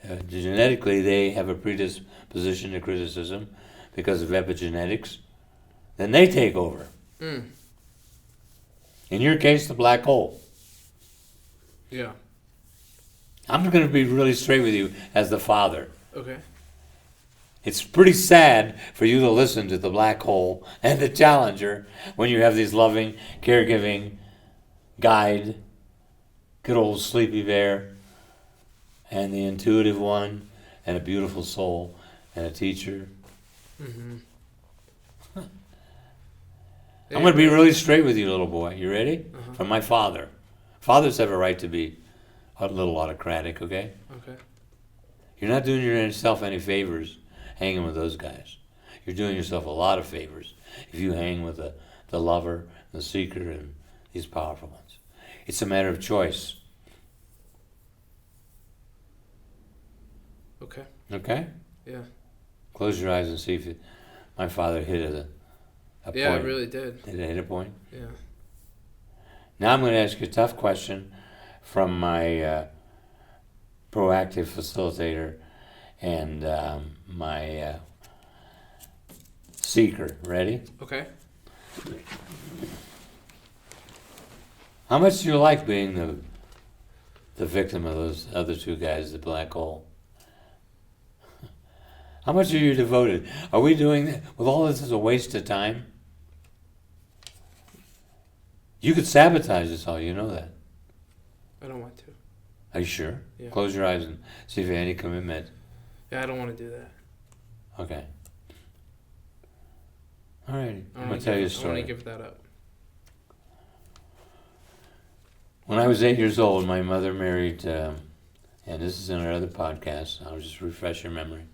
and genetically they have a predisposition to criticism because of epigenetics. Then they take over. In your case, the black hole. Yeah. I'm going to be really straight with you as the father. Okay. It's pretty sad for you to listen to the black hole and the challenger when you have these loving, caregiving guide, good old sleepy bear, and the intuitive one, and a beautiful soul, and a teacher. I'm going to be really straight with you, little boy. You ready? From my father. Fathers have a right to be a little autocratic, okay? Okay. You're not doing yourself any favors hanging with those guys. You're doing yourself a lot of favors if you hang with the lover, the seeker, and these powerful ones. It's a matter of choice. Okay. Okay? Yeah. Close your eyes and see if my father hit a point. Yeah, it really did. Did it hit a point? Yeah. Now I'm going to ask you a tough question from my proactive facilitator and my seeker. Ready? Okay. How much do you like being the victim of those other two guys, the black hole? How much are you devoted? Are we doing that? With all this as a waste of time? You could sabotage us all, you know that. I don't want to. Are you sure? Yeah. Close your eyes and see if you have any commitment. Yeah, I don't want to do that. Okay. All right. I'm going to I tell you a want story. to give that up. When I was 8 years old, my mother married, and this is in our other podcast, I'll just refresh your memory,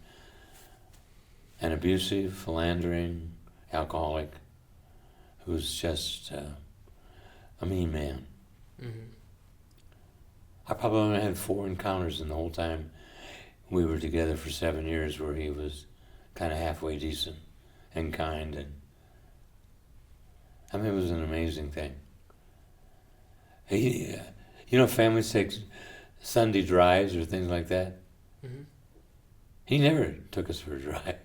an abusive, philandering alcoholic who's just a mean man. I probably only had 4 encounters in the whole time we were together for 7 years where he was kind of halfway decent and kind. And I mean, it was an amazing thing. He, you know, families take Sunday drives or things like that. He never took us for a drive.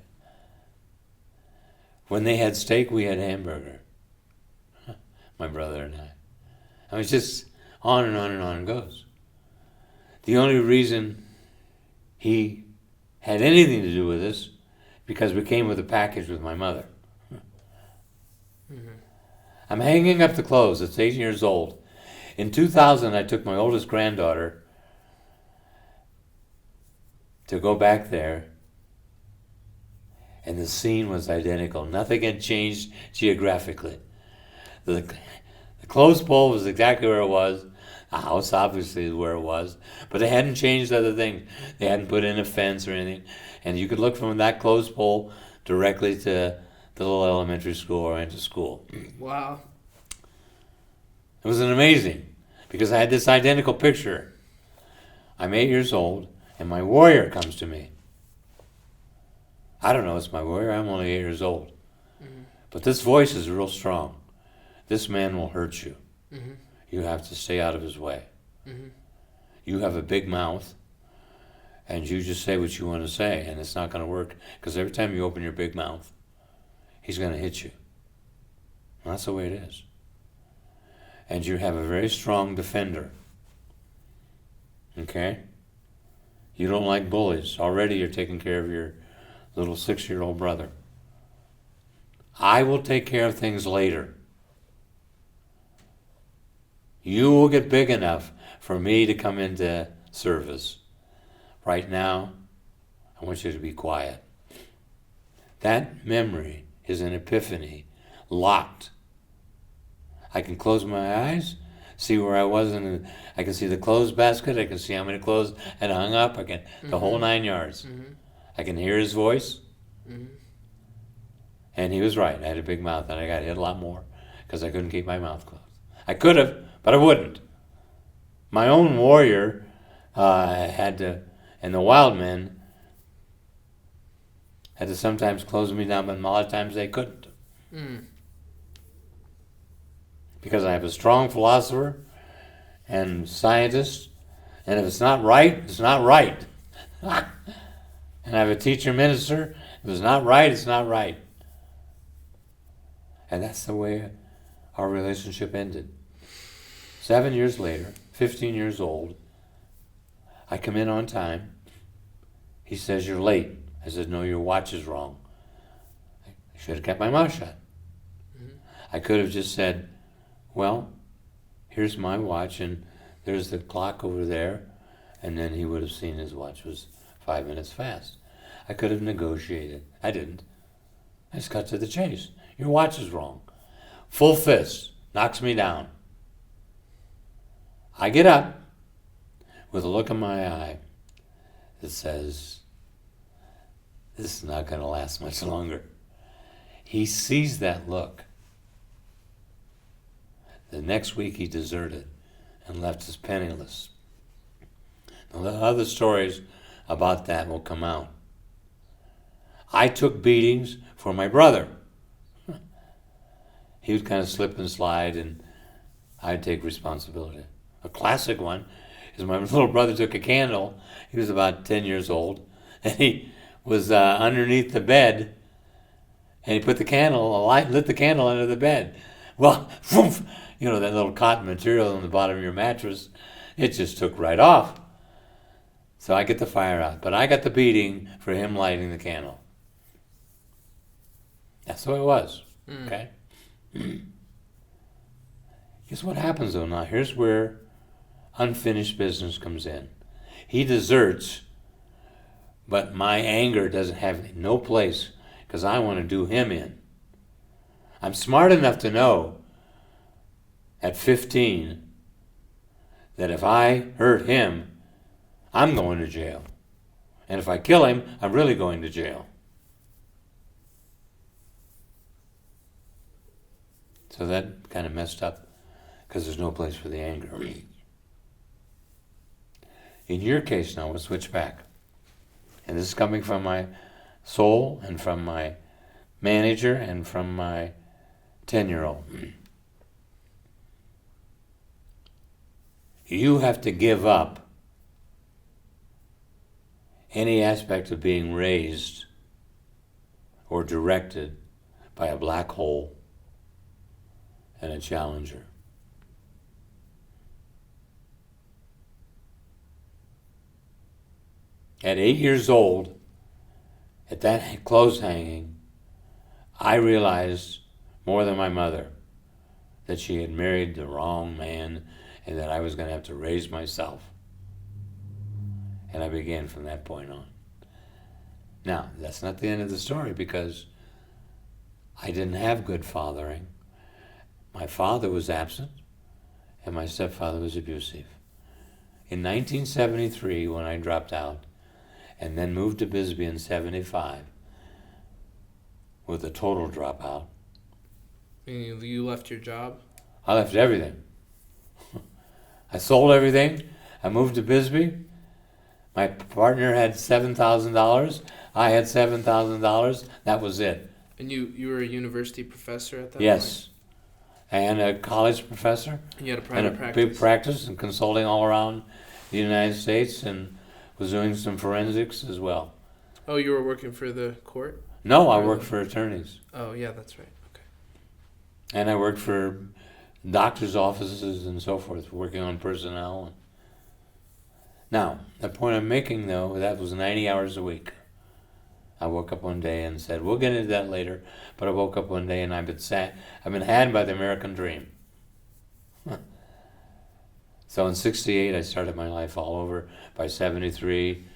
When they had steak, we had hamburger. My brother and I. I mean, it's just on and on and on it goes. The only reason he had anything to do with us because we came with a package with my mother. I'm hanging up the clothes. It's 8 years old. In 2000, I took my oldest granddaughter to go back there, and the scene was identical. Nothing had changed geographically. The clothes pole was exactly where it was. The house obviously is where it was, but they hadn't changed other things. They hadn't put in a fence or anything, and you could look from that clothes pole directly to the little elementary school or into school. Wow. It was amazing because I had this identical picture. I'm 8 years old, and my warrior comes to me. I don't know it's my warrior. I'm only 8 years old. But this voice is real strong. This man will hurt you. Mm-hmm. You have to stay out of his way. Mm-hmm. You have a big mouth, and you just say what you want to say, and it's not going to work, because every time you open your big mouth, he's going to hit you. And that's the way it is. And you have a very strong defender. Okay? You don't like bullies. Already you're taking care of your little 6-year-old brother. I will take care of things later. You will get big enough for me to come into service. Right now, I want you to be quiet. That memory is an epiphany, locked. I can close my eyes, see where I was, I can see the clothes basket, I can see how many clothes had hung up, I can, the whole 9 yards. Mm-hmm. I can hear his voice. Mm-hmm. And he was right. I had a big mouth, and I got hit a lot more because I couldn't keep my mouth closed. I could have, but I wouldn't. My own warrior had to, and the wild men had to sometimes close me down, but a lot of times they couldn't. Mm. Because I have a strong philosopher and scientist, and if it's not right, it's not right. And I have a teacher minister. If it's not right, it's not right. And that's the way our relationship ended. 7 years later, 15 years old, I come in on time. He says, "You're late." I said, "No, your watch is wrong." I should have kept my mouth shut. Mm-hmm. I could have just said, "Well, here's my watch, and there's the clock over there," and then he would have seen his watch was 5 minutes fast. I could have negotiated. I didn't. I just cut to the chase. "Your watch is wrong." Full fist, knocks me down. I get up with a look in my eye that says, this is not going to last much longer. He sees that look. The next week he deserted and left us penniless. Now, the other stories about that will come out. I took beatings for my brother. He would kind of slip and slide, and I'd take responsibility. A classic one is my little brother took a candle. He was about 10 years old, and he was underneath the bed, and he put the candle, lit the candle under the bed. Well, you know, that little cotton material on the bottom of your mattress, it just took right off. So I get the fire out, but I got the beating for him lighting the candle. That's the way it was, okay? Guess what happens though now? Here's where unfinished business comes in. He deserts, but my anger doesn't have no place because I want to do him in. I'm smart enough to know at 15 that if I hurt him, I'm going to jail. And if I kill him, I'm really going to jail. So that kind of messed up because there's no place for the anger. In your case now, we'll switch back. And this is coming from my soul and from my manager and from my 10-year-old. You have to give up any aspect of being raised or directed by a black hole and a challenger. At 8 years old, at that clothes hanging, I realized more than my mother that she had married the wrong man and that I was going to have to raise myself. And I began from that point on. Now, that's not the end of the story because I didn't have good fathering. My father was absent and my stepfather was abusive. In 1973, when I dropped out and then moved to Bisbee in 75 with a total dropout. You left your job? I left everything. I sold everything. I moved to Bisbee. My partner had $7,000. I had $7,000. That was it. And you were a university professor at that point? Yes. and a college professor. You had a And private a practice. big practice and consulting all around the United States, and was doing some forensics as well. Oh, you were working for the court? No, I Really? worked for attorneys. Oh, yeah, that's right. Okay. And I worked for doctors' offices and so forth, working on personnel. Now, the point I'm making, though, that was 90 hours a week. I woke up one day and said, we'll get into that later, but I woke up one day and I've been had by the American dream. So in 68, I started my life all over. By 73,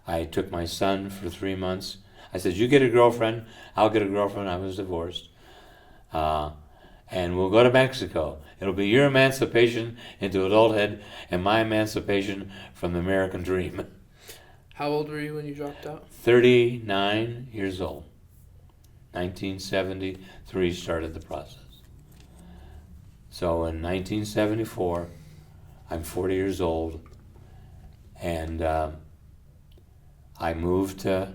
I took my son for 3 months. I said, you get a girlfriend, I'll get a girlfriend. I was divorced. And we'll go to Mexico. It'll be your emancipation into adulthood and my emancipation from the American dream. How old were you when you dropped out? 39 years old. 1973 started the process. So in 1974, I'm 40 years old, and I moved to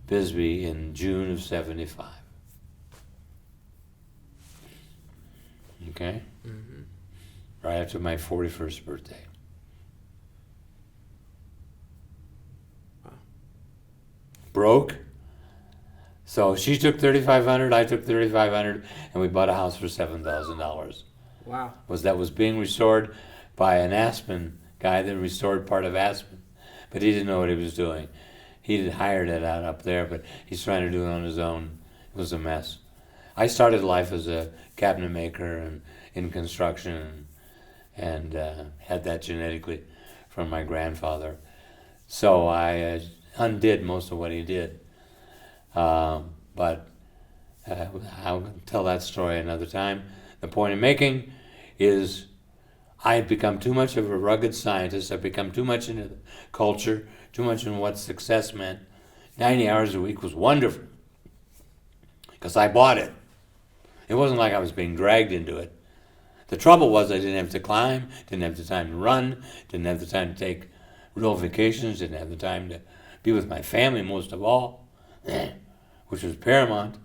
Bisbee in June of 75. Okay? Mm-hmm. Right after my 41st birthday. Wow. Broke. So she took $3,500, I took $3,500, and we bought a house for $7,000. Wow. That was being restored by an Aspen guy that restored part of Aspen, but he didn't know what he was doing. He had hired it out up there, but he's trying to do it on his own. It was a mess. I started life as a cabinet maker and in construction, and had that genetically from my grandfather. So I undid most of what he did. But I'll tell that story another time. The point I'm making is I had become too much of a rugged scientist. I'd become too much into the culture, too much in what success meant. 90 hours a week was wonderful because I bought it. It wasn't like I was being dragged into it. The trouble was I didn't have to climb, didn't have the time to run, didn't have the time to take real vacations, didn't have the time to be with my family most of all, which was paramount.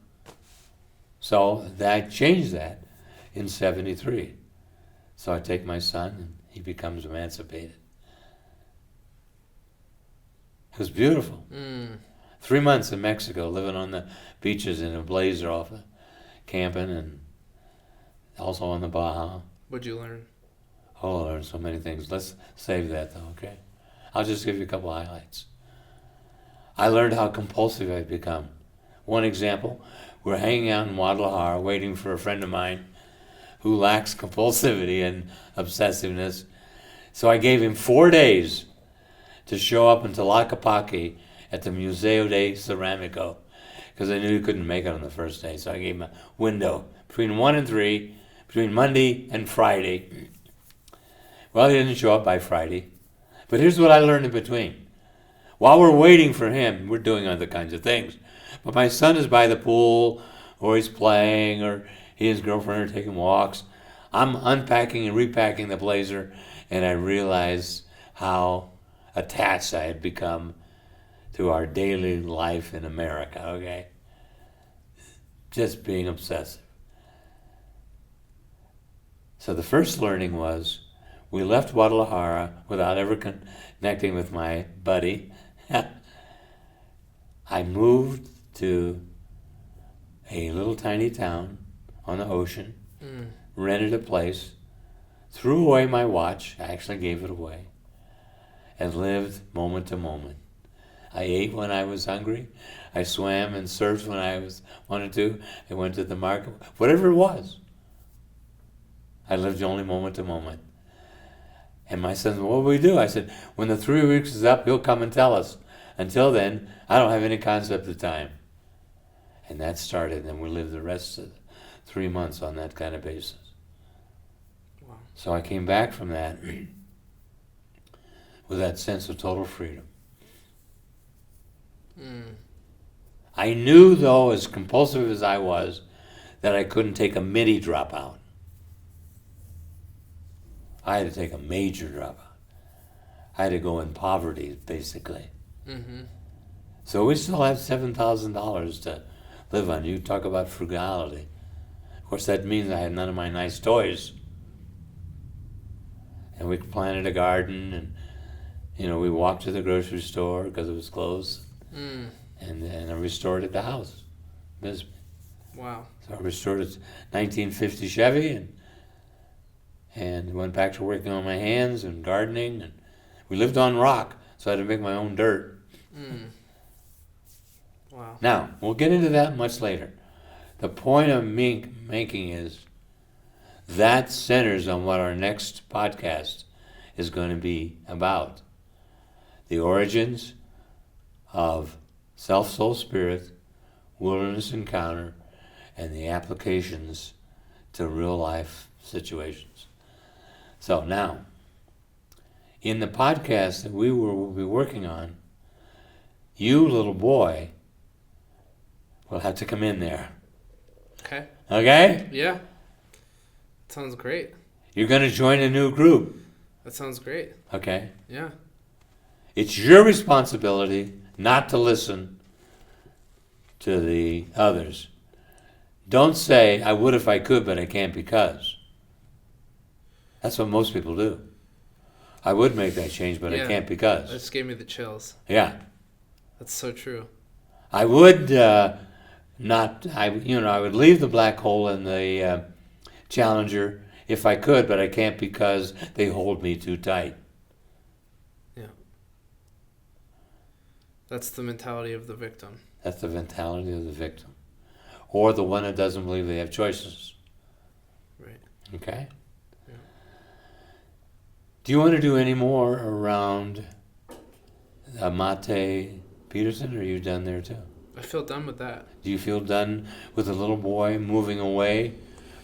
So I changed that in 73. So I take my son and he becomes emancipated. It was beautiful. 3 months in Mexico, living on the beaches in a blazer off camping, and also on the Baja. What'd you learn? Oh, I learned so many things. Let's save that though, okay? I'll just give you a couple highlights. I learned how compulsive I'd become. One example, we're hanging out in Guadalajara waiting for a friend of mine who lacks compulsivity and obsessiveness. So I gave him 4 days to show up in Tlaquepaque at the Museo de Ceramico, because I knew he couldn't make it on the first day. So I gave him a window between 1 and 3, between Monday and Friday. Well, he didn't show up by Friday. But here's what I learned in between. While we're waiting for him, we're doing other kinds of things. But my son is by the pool, or he's playing, or he and his girlfriend are taking walks. I'm unpacking and repacking the blazer, and I realized how attached I had become to our daily life in America, okay? Just being obsessive. So the first learning was, we left Guadalajara without ever connecting with my buddy. I moved to a little tiny town on the ocean, rented a place, threw away my watch, I actually gave it away, and lived moment to moment. I ate when I was hungry. I swam and surfed when I wanted to. I went to the market, whatever it was. I lived only moment to moment. And my son said, what will we do? I said, when the 3 weeks is up, he'll come and tell us. Until then, I don't have any concept of time. And that started, and we lived the rest of the 3 months on that kind of basis. Wow. So I came back from that with that sense of total freedom. I knew, though, as compulsive as I was, that I couldn't take a mini dropout. I had to take a major dropout. I had to go in poverty, basically. Mm-hmm. So we still have $7,000 to live on. You talk about frugality. course, that means I had none of my nice toys. And we planted a garden, and we walked to the grocery store because it was closed, and I restored the house. Wow. So I restored a 1950 Chevy, and went back to working on my hands and gardening. And we lived on rock, so I had to make my own dirt. Wow. Now, we'll get into that much later. The point I'm making is that centers on what our next podcast is going to be about. The origins of self, soul, spirit, wilderness encounter, and the applications to real life situations. So now, in the podcast that we will be working on, you, little boy, will have to come in there. Okay. Okay? Yeah. Sounds great. You're going to join a new group. That sounds great. Okay? Yeah. It's your responsibility not to listen to the others. Don't say, I would if I could, but I can't because. That's what most people do. I would make that change, but I can't because. That just gave me the chills. Yeah. That's so true. I would I would leave the black hole and the Challenger if I could, but I can't because they hold me too tight. Yeah. That's the mentality of the victim. That's the mentality of the victim. Or the one that doesn't believe they have choices. Right. Okay? Yeah. Do you want to do any more around Mate Peterson, or are you done there too? I feel done with that. Do you feel done with the little boy moving away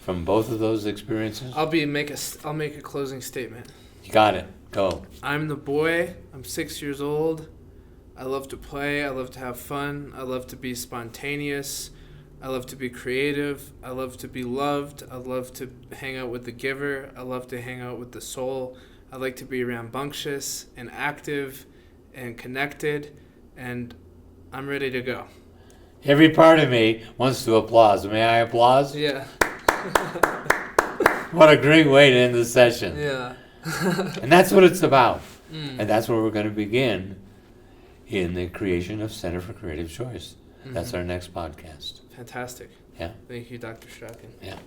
from both of those experiences? I'll make a closing statement. You got it. Go. I'm the boy. I'm 6 years old. I love to play. I love to have fun. I love to be spontaneous. I love to be creative. I love to be loved. I love to hang out with the giver. I love to hang out with the soul. I like to be rambunctious and active and connected, and I'm ready to go. Every part of me wants to applaud. May I applaud? Yeah. What a great way to end the session. Yeah. And that's what it's about. And that's where we're going to begin in the creation of Center for Creative Choice. That's our next podcast. Fantastic. Yeah. Thank you, Dr. Strachan. Yeah.